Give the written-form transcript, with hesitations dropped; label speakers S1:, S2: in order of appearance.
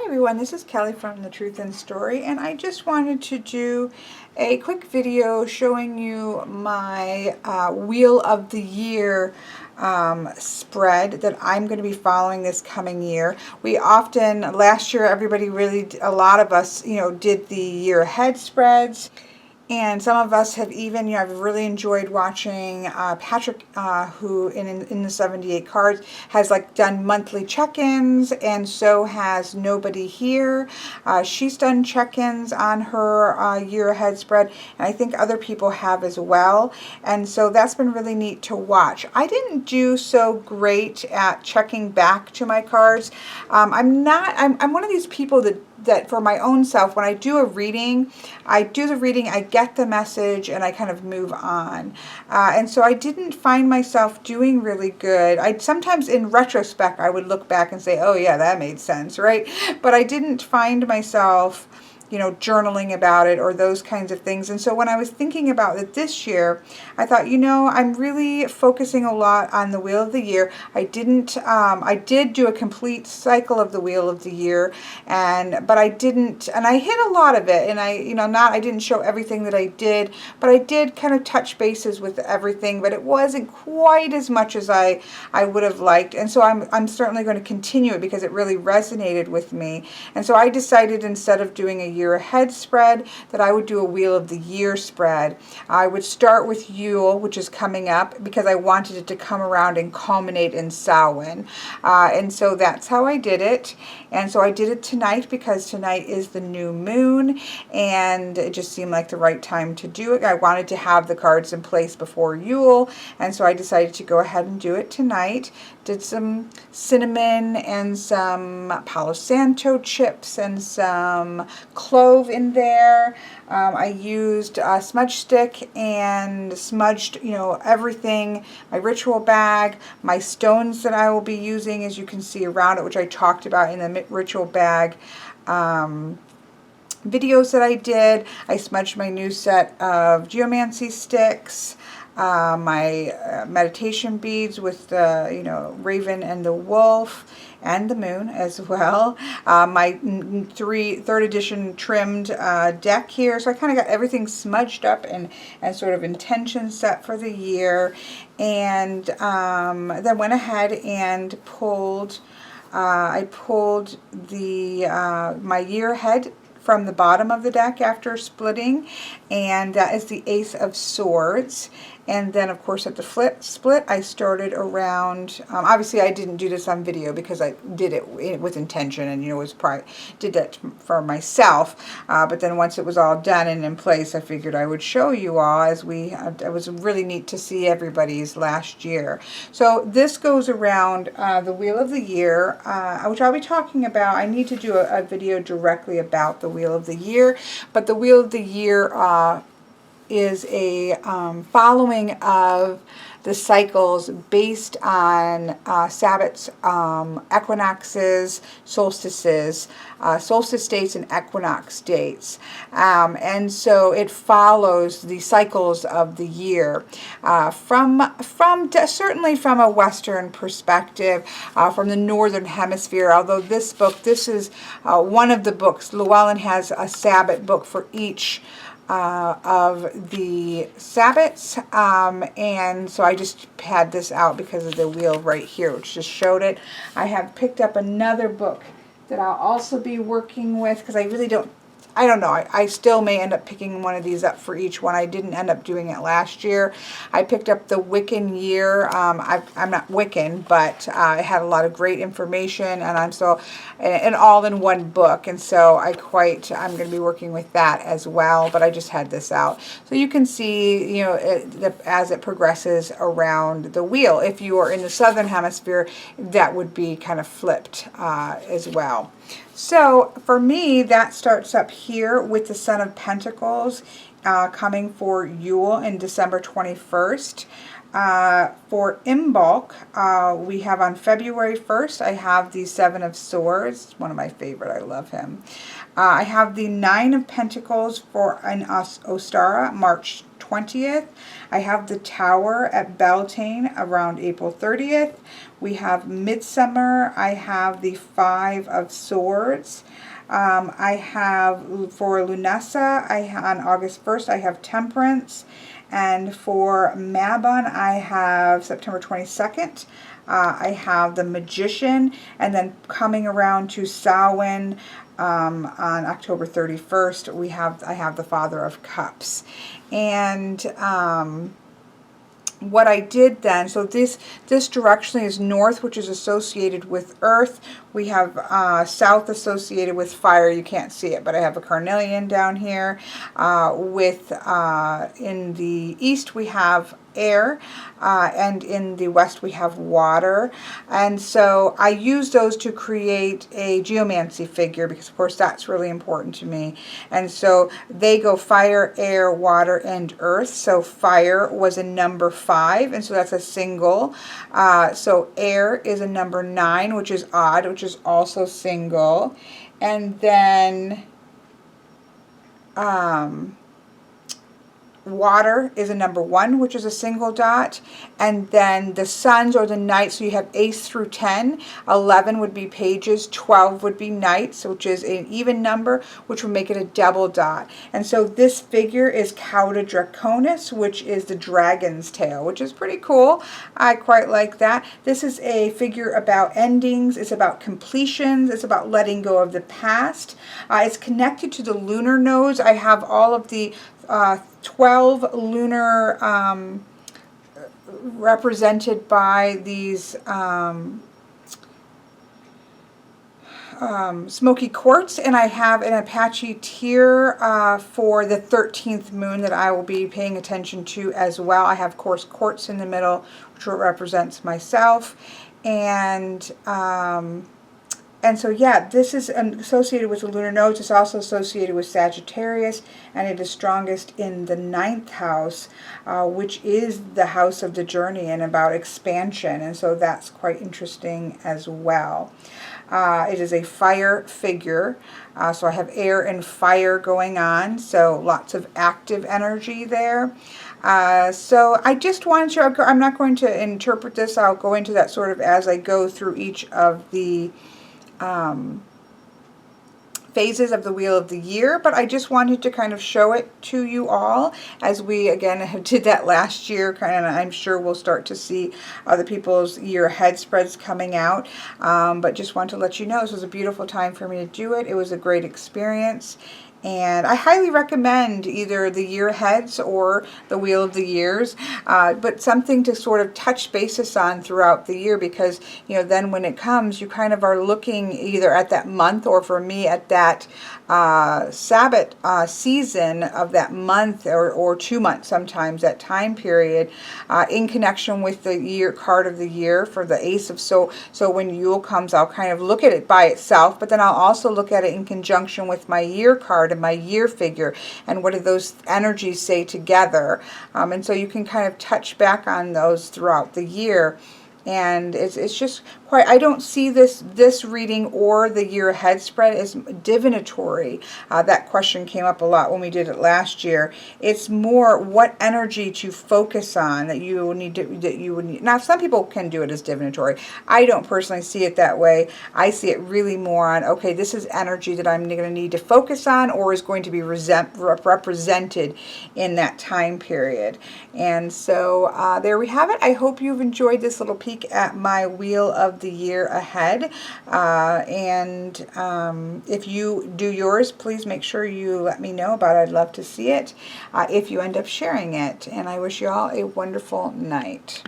S1: everyone, this is Kelly from The Truth and Story, and I just wanted to do a quick video showing you my Wheel of the Year spread that I'm going to be following this coming year. We often, last year, a lot of us, did the year ahead spreads. And some of us have even, I've really enjoyed watching Patrick, who in the 78 cards has done monthly check-ins, and so has Nobody Here. She's done check-ins on her year ahead spread, and I think other people have as well. And so that's been really neat to watch. I didn't do so great at checking back to my cards. I'm one of these people that for my own self, when I do a reading, I get the message, and I kind of move on. And so I didn't find myself doing really good. Sometimes in retrospect, I would look back and say, oh yeah, that made sense, right? But I didn't find myself journaling about it or those kinds of things. And so when I was thinking about it this year, I thought, I'm really focusing a lot on the Wheel of the Year. I did do a complete cycle of the Wheel of the Year, but I didn't, and I hit a lot of it, and I didn't show everything that I did, but I did kind of touch bases with everything, but it wasn't quite as much as I would have liked. And so I'm certainly going to continue it because it really resonated with me. And so I decided, instead of doing a year ahead spread, that I would do a Wheel of the Year spread. I would start with Yule, which is coming up, because I wanted it to come around and culminate in Samhain. And so that's how I did it. And so I did it tonight because tonight is the new moon, and it just seemed like the right time to do it. I wanted to have the cards in place before Yule, and so I decided to go ahead and do it tonight. Did some cinnamon and some Palo Santo chips and some clove in there. I used a smudge stick and smudged, everything, my ritual bag, my stones that I will be using, as you can see around it, which I talked about in the ritual bag videos that I did. I smudged my new set of Geomancy sticks. My meditation beads with the raven and the wolf and the moon as well. My third edition trimmed deck here. So I kind of got everything smudged up and sort of intention set for the year. And then went ahead and pulled, I pulled my year ahead from the bottom of the deck after splitting, and that is the Ace of Swords. And then, of course, at the split, I started around, obviously I didn't do this on video because I did it with intention and, did that for myself. But then once it was all done and in place, I figured I would show you all it was really neat to see everybody's last year. So this goes around the Wheel of the Year, which I'll be talking about. I need to do a video directly about the Wheel of the Year, but the Wheel of the Year is a following of the cycles based on Sabbats, equinoxes, solstices, solstice dates, and equinox dates. And so it follows the cycles of the year certainly from a Western perspective, from the Northern Hemisphere. Although this is one of the books. Llewellyn has a Sabbat book for each of the Sabbats, and so I just had this out because of the wheel right here, which just showed it. I have picked up another book that I'll also be working with because I don't know. I still may end up picking one of these up for each one. I didn't end up doing it last year. I picked up the Wiccan Year. I'm not Wiccan, but it had a lot of great information, and all in one book. And so I'm going to be working with that as well. But I just had this out, so you can see, as it progresses around the wheel. If you are in the Southern Hemisphere, that would be kind of flipped as well. So for me, that starts up here with the Son of Pentacles coming for Yule in December 21st. For in bulk, we have on February 1st, I have the Seven of Swords, one of my favorite, I love him. I have the Nine of Pentacles for an Ostara, March 20th. I have the Tower at Beltane around April 30th. We have Midsummer. I have the Five of Swords. I have for Lunasa, on August 1st, I have Temperance. And for Mabon, I have September 22nd. I have the Magician. And then coming around to Samhain, on October 31st, I have the Father of Cups. And what I did then, so this directionally is north, which is associated with earth. We have south associated with fire. You can't see it, but I have a carnelian down here. In the east we have air, and in the west we have water. And so I use those to create a geomancy figure because of course that's really important to me. And so they go fire, air, water, and earth. So fire was a number 5, and so that's a single. So air is a number 9, which is odd, which is also single. And then water is a number 1, which is a single dot. And then the suns or the nights, so you have ace through 10. 11 would be pages, 12 would be knights, which is an even number, which would make it a double dot. And so this figure is Cauda Draconis, which is the dragon's tail, which is pretty cool. I quite like that. This is a figure about endings. It's about completions. It's about letting go of the past. It's connected to the lunar nodes. I have all of the 12 lunar represented by these smoky quartz, and I have an Apache tier for the 13th moon that I will be paying attention to as well. I have, of course, quartz in the middle, which represents myself, and so yeah, this is associated with the lunar nodes. It's also associated with Sagittarius, and it is strongest in the 9th house, which is the house of the journey and about expansion. And so that's quite interesting as well. It is a fire figure, so I have air and fire going on, so lots of active energy there. So I just wanted to, I'm not going to interpret this, I'll go into that sort of as I go through each of the phases of the Wheel of the Year, but I just wanted to kind of show it to you all as we again did that last year, and I'm sure we'll start to see other people's year ahead spreads coming out, but just wanted to let you know this was a beautiful time for me to do it. It was a great experience. And I highly recommend either the year aheads or the Wheel of the Years, but something to sort of touch basis on throughout the year, because then when it comes, you kind of are looking either at that month, or for me at that Sabbath season of that month, or 2 months sometimes, that time period, in connection with the year card of the year for the Ace of So when Yule comes, I'll kind of look at it by itself, but then I'll also look at it in conjunction with my year card and my year figure, and what do those energies say together, and so you can kind of touch back on those throughout the year. And it's just quite, I don't see this reading or the year ahead spread as divinatory. That question came up a lot when we did it last year. It's more what energy to focus on that you would need. Now, some people can do it as divinatory. I don't personally see it that way. I see it really more on, okay, this is energy that I'm going to need to focus on, or is going to be represented in that time period. And so there we have it. I hope you've enjoyed this little peek at my Wheel of the Year ahead, and if you do yours, please make sure you let me know about it. I'd love to see it if you end up sharing it, and I wish you all a wonderful night.